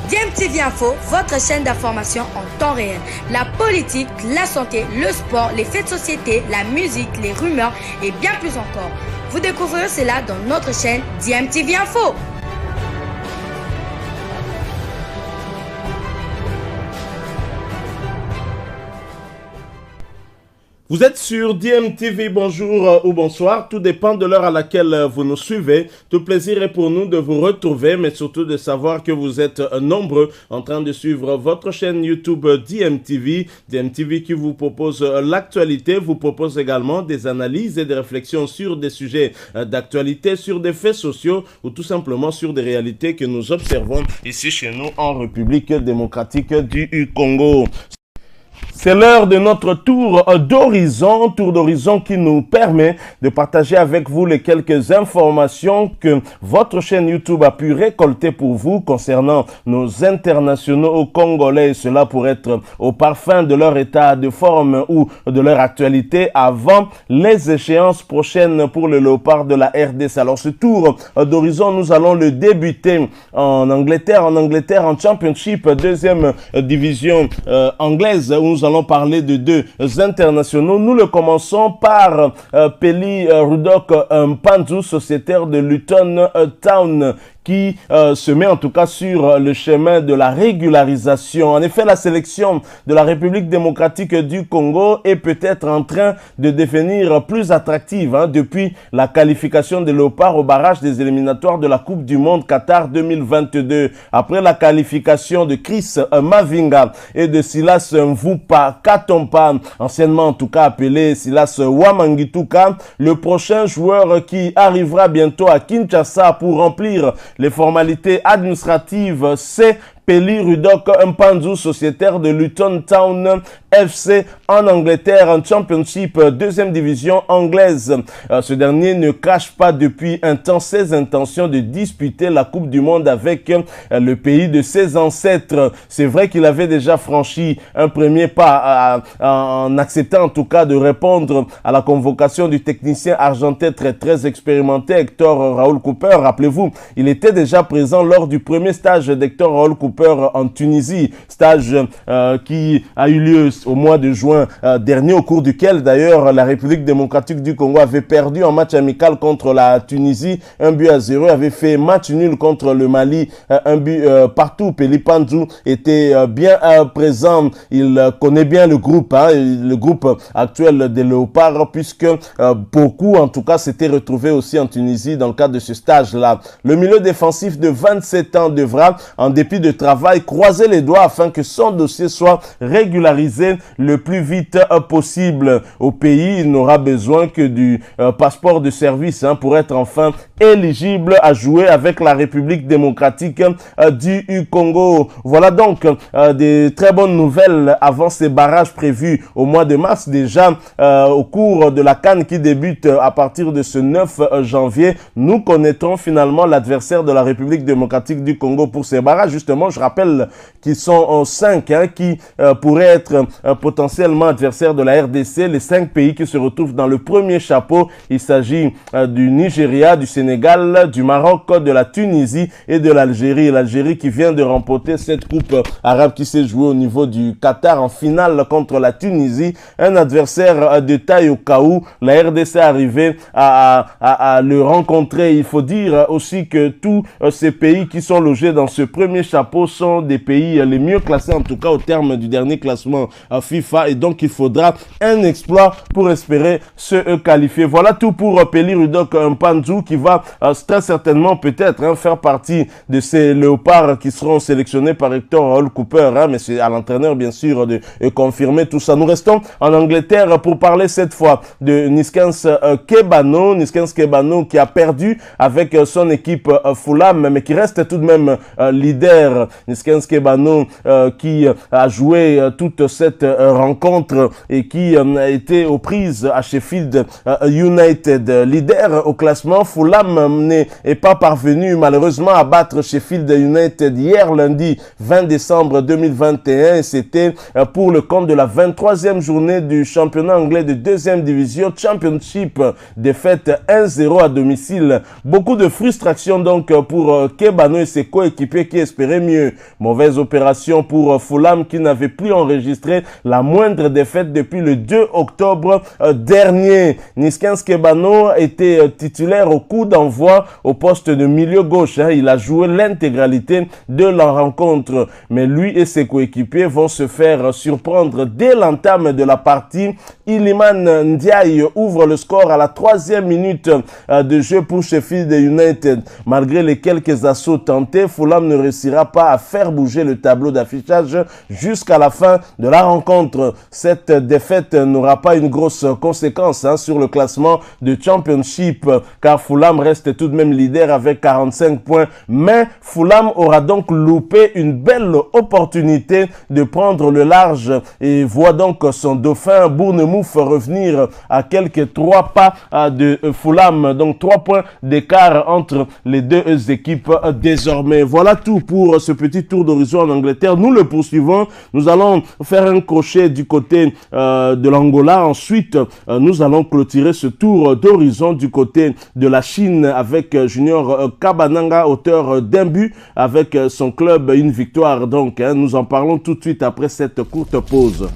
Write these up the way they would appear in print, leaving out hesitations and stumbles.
DMTV Info, votre chaîne d'information en temps réel. La politique, la santé, le sport, les faits de société, la musique, les rumeurs et bien plus encore. Vous découvrirez cela dans notre chaîne DMTV Info. Vous êtes sur DMTV, bonjour ou bonsoir, tout dépend de l'heure à laquelle vous nous suivez. Tout plaisir est pour nous de vous retrouver, mais surtout de savoir que vous êtes nombreux en train de suivre votre chaîne YouTube DMTV. DMTV qui vous propose l'actualité, vous propose également des analyses et des réflexions sur des sujets d'actualité, sur des faits sociaux ou tout simplement sur des réalités que nous observons ici chez nous en République démocratique du Congo. C'est l'heure de notre tour d'horizon qui nous permet de partager avec vous les quelques informations que votre chaîne YouTube a pu récolter pour vous concernant nos internationaux congolais. Cela pour être au parfum de leur état de forme ou de leur actualité avant les échéances prochaines pour le léopard de la RDC. Alors ce tour d'horizon, nous allons le débuter en Angleterre en Championship, deuxième division anglaise, où nous allons parler de deux internationaux. Nous le commençons par Pelly Ruddock Mpanzu, sociétaire de Luton Town, qui se met en tout cas sur le chemin de la régularisation. En effet, la sélection de la République démocratique du Congo est peut-être en train de devenir plus attractive depuis la qualification des Léopards au barrage des éliminatoires de la Coupe du Monde Qatar 2022. Après la qualification de Chris Mavinga et de Silas Mvupa Katompa, anciennement en tout cas appelé Silas Wamangituka, le prochain joueur qui arrivera bientôt à Kinshasa pour remplir les formalités administratives, c'est Pelly Ruddock Mpanzu, sociétaire de Luton Town FC en Angleterre, en Championship, deuxième division anglaise. Ce dernier ne cache pas depuis un temps ses intentions de disputer la Coupe du Monde avec le pays de ses ancêtres. C'est vrai qu'il avait déjà franchi un premier pas en acceptant en tout cas de répondre à la convocation du technicien argentin très expérimenté Hector Raoul Cooper. Rappelez-vous, il était déjà présent lors du premier stage d'Hector Raoul Cooper en Tunisie, stage qui a eu lieu au mois de juin dernier, au cours duquel d'ailleurs la République démocratique du Congo avait perdu en match amical contre la Tunisie, 1-0, avait fait match nul contre le Mali, un but partout. Pelly Mpanzu était bien présent, il connaît bien le groupe actuel des Léopards, puisque beaucoup en tout cas s'étaient retrouvés aussi en Tunisie dans le cadre de ce stage-là. Le milieu défensif de 27 ans devra, en dépit de travail, croiser les doigts afin que son dossier soit régularisé le plus vite possible. Au pays, il n'aura besoin que du passeport de service pour être enfin éligible à jouer avec la République démocratique du Congo. Voilà donc des très bonnes nouvelles avant ces barrages prévus au mois de mars. Déjà, au cours de la CAN qui débute à partir de ce 9 janvier, nous connaîtrons finalement l'adversaire de la République démocratique du Congo pour ces barrages. Justement, je rappelle qu'ils sont 5 qui pourraient être potentiellement adversaires de la RDC. Les 5 pays qui se retrouvent dans le premier chapeau, il s'agit du Nigeria, du Sénégal, du Maroc, de la Tunisie et de l'Algérie. L'Algérie qui vient de remporter cette coupe arabe qui s'est jouée au niveau du Qatar en finale contre la Tunisie. Un adversaire de taille au cas où la RDC est arrivée à le rencontrer. Il faut dire aussi que tous ces pays qui sont logés dans ce premier chapeau sont des pays les mieux classés, en tout cas au terme du dernier classement FIFA, et donc il faudra un exploit pour espérer se qualifier. Voilà tout pour Pelly Ruddock Mpanzu, qui va très certainement peut-être faire partie de ces léopards qui seront sélectionnés par Hector Raoul Cooper, mais c'est à l'entraîneur bien sûr de confirmer tout ça. Nous restons en Angleterre pour parler cette fois de Niskens Kebano. Niskens Kebano qui a perdu avec son équipe Fulham, mais qui reste tout de même leader. Niskens Kebano qui a joué toute cette rencontre et qui a été aux prises à Sheffield United. Leader au classement, Fulham n'est pas parvenu malheureusement à battre Sheffield United hier lundi 20 décembre 2021, et c'était pour le compte de la 23e journée du championnat anglais de deuxième division Championship. Défaite 1-0 à domicile. Beaucoup de frustration donc pour Kebano et ses coéquipiers qui espéraient mieux mieux. Mauvaise opération pour Fulham qui n'avait plus enregistré la moindre défaite depuis le 2 octobre dernier. Niskens Kebano était titulaire au coup d'envoi au poste de milieu gauche. Il a joué l'intégralité de la rencontre. Mais lui et ses coéquipiers vont se faire surprendre dès l'entame de la partie. Iliman Ndiaye ouvre le score à la 3e minute de jeu pour Sheffield United. Malgré les quelques assauts tentés, Fulham ne réussira pas à faire bouger le tableau d'affichage jusqu'à la fin de la rencontre. Cette défaite n'aura pas une grosse conséquence sur le classement de Championship, car Fulham reste tout de même leader avec 45 points. Mais Fulham aura donc loupé une belle opportunité de prendre le large et voit donc son dauphin Bournemouth revenir à quelques 3 pas de Fulham. Donc 3 points d'écart entre les deux équipes désormais. Voilà tout pour ce petit tour d'horizon en Angleterre. Nous le poursuivons. Nous allons faire un crochet du côté de l'Angola. Ensuite, nous allons clôturer ce tour d'horizon du côté de la Chine avec Junior Kabananga, auteur d'un but avec son club, une victoire. Donc, nous en parlons tout de suite après cette courte pause.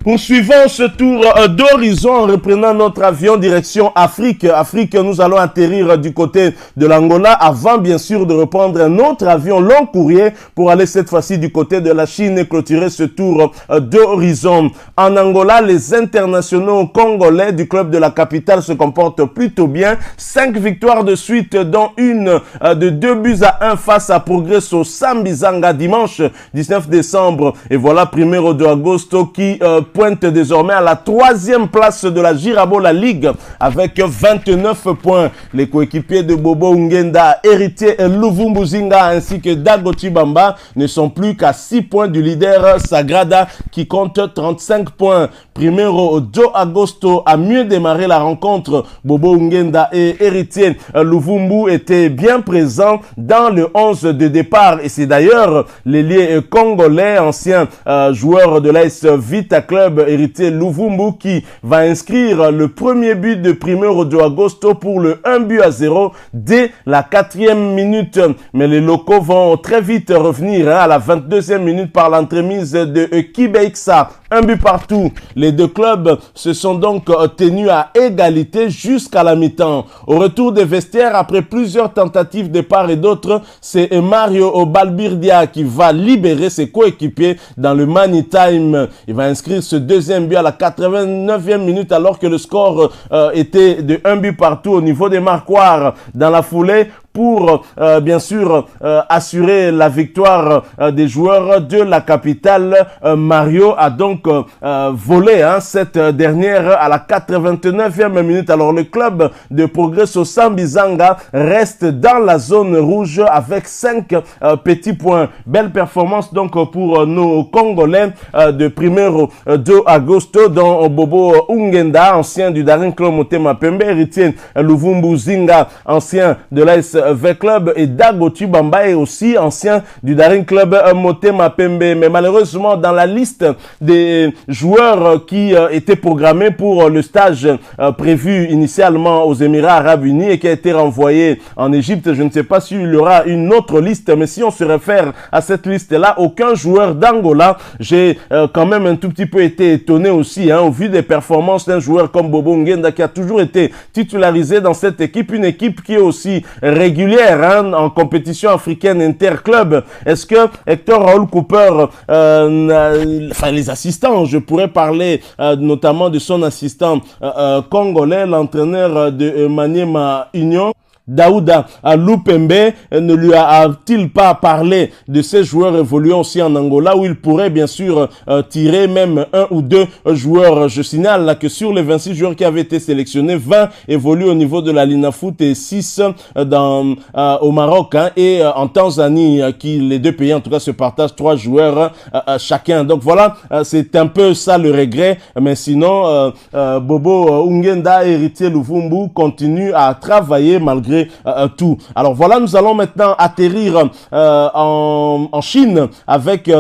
Poursuivons ce tour d'horizon en reprenant notre avion direction Afrique. Afrique, nous allons atterrir du côté de l'Angola avant bien sûr de reprendre un autre avion long courrier pour aller cette fois-ci du côté de la Chine et clôturer ce tour d'horizon. En Angola, les internationaux congolais du club de la capitale se comportent plutôt bien. 5 victoires de suite dont une de 2-1 face à Progresso Sambizanga dimanche 19 décembre. Et voilà Primeiro de Agosto qui pointe désormais à la 3e place de la Girabola League avec 29 points. Les coéquipiers de Bobo Ngenda, Héritier Luvumbuzinga ainsi que Dago Chibamba ne sont plus qu'à 6 points du leader Sagrada qui compte 35 points. Primero Joe Agosto a mieux démarré la rencontre. Bobo Ngenda et Héritier Luvumbu étaient bien présents dans le 11 de départ et c'est d'ailleurs l'ailier congolais, ancien joueur de l'AS Vita Club, Héritier Luvumbu, qui va inscrire le premier but de Primeiro de Agosto pour le 1-0 dès la 4e minute. Mais les locaux vont très vite revenir à la 22e minute par l'entremise de Kibeixa. 1 but partout. Les deux clubs se sont donc tenus à égalité jusqu'à la mi-temps. Au retour des vestiaires, après plusieurs tentatives de part et d'autre, c'est Mario Balbirdia qui va libérer ses coéquipiers dans le money time. Il va inscrire ce deuxième but à la 89e minute alors que le score était de 1 but partout au niveau des marquoirs. Dans la foulée, pour bien sûr assurer la victoire des joueurs de la capitale, Mario a donc volé cette dernière à la 89e minute. Alors le club de Progresso Sambizanga reste dans la zone rouge avec 5 petits points. Belle performance donc pour nos Congolais de Primeiro de Agosto, dont Bobo Ungenda, ancien du Daring Club Motema Pembe, Héritier Luvumbuzinga, ancien de l'AS V-Club, et Dago Chibamba est aussi ancien du Daring Club Motema Pembe. Mais malheureusement, dans la liste des joueurs qui étaient programmés pour le stage prévu initialement aux Émirats Arabes Unis et qui a été renvoyé en Égypte, je ne sais pas s'il y aura une autre liste, mais si on se réfère à cette liste-là, aucun joueur d'Angola. J'ai quand même un tout petit peu été étonné aussi, au vu des performances d'un joueur comme Bobo Ngenda qui a toujours été titularisé dans cette équipe, une équipe qui est aussi régulière en compétition africaine interclub. Est-ce que Hector Raoul Cooper, les assistants, je pourrais parler notamment de son assistant congolais, l'entraîneur de Maniema Union, Daouda Lupembe, ne lui a-t-il pas parlé de ces joueurs évoluant aussi en Angola où il pourrait bien sûr tirer même 1 ou 2 joueurs. Je signale là que sur les 26 joueurs qui avaient été sélectionnés, 20 évoluent au niveau de la Lina Foot et 6 au Maroc et en Tanzanie, qui les deux pays en tout cas se partagent 3 joueurs chacun. Donc voilà, c'est un peu ça le regret, mais sinon Bobo Ungenda, Héritier Luvumbu, continue à travailler malgré malgré tout. Alors voilà, nous allons maintenant atterrir en Chine avec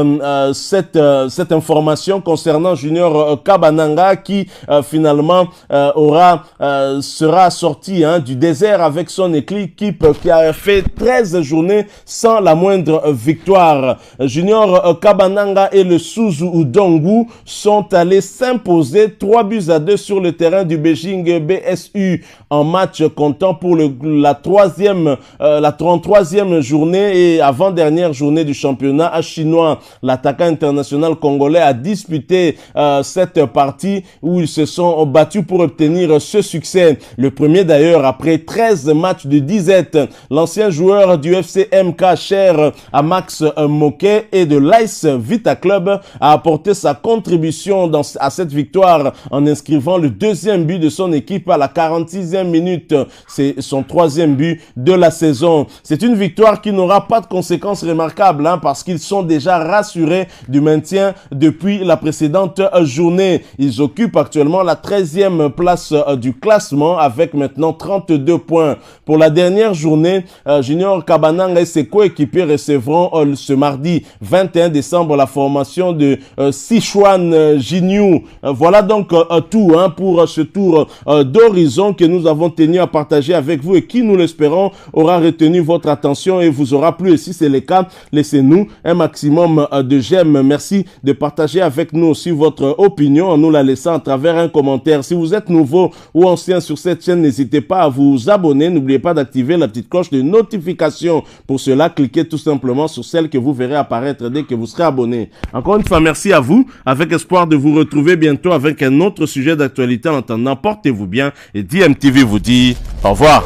cette information concernant Junior Kabananga qui finalement sera sorti du désert avec son équipe qui a fait 13 journées sans la moindre victoire. Junior Kabananga et le Suzu Udongu sont allés s'imposer 3-2 sur le terrain du Beijing BSU en match comptant pour la 33e journée et avant-dernière journée du championnat chinois. L'attaquant international congolais a disputé cette partie où ils se sont battus pour obtenir ce succès. Le premier d'ailleurs après 13 matchs de disette. L'ancien joueur du FC MK cher à Max Moquet et de l'Ice Vita Club a apporté sa contribution à cette victoire en inscrivant le deuxième but de son équipe à la 46e minute. C'est son 3e but de la saison. C'est une victoire qui n'aura pas de conséquences remarquables parce qu'ils sont déjà rassurés du maintien depuis la précédente journée. Ils occupent actuellement la 13e place du classement avec maintenant 32 points. Pour la dernière journée, Junior Kabananga et ses coéquipiers recevront ce mardi 21 décembre la formation de Sichuan Jinyu. Voilà donc tout pour ce tour d'horizon que nous avons tenu à partager avec vous et qui, nous l'espérons, aura retenu votre attention et vous aura plu. Et si c'est le cas, laissez-nous un maximum de j'aime. Merci de partager avec nous aussi votre opinion en nous la laissant à travers un commentaire. Si vous êtes nouveau ou ancien sur cette chaîne, n'hésitez pas à vous abonner. N'oubliez pas d'activer la petite cloche de notification. Pour cela, cliquez tout simplement sur celle que vous verrez apparaître dès que vous serez abonné. Encore une fois, merci à vous, avec espoir de vous retrouver bientôt avec un autre sujet d'actualité. En attendant, portez-vous bien et DMTV vous dit au revoir.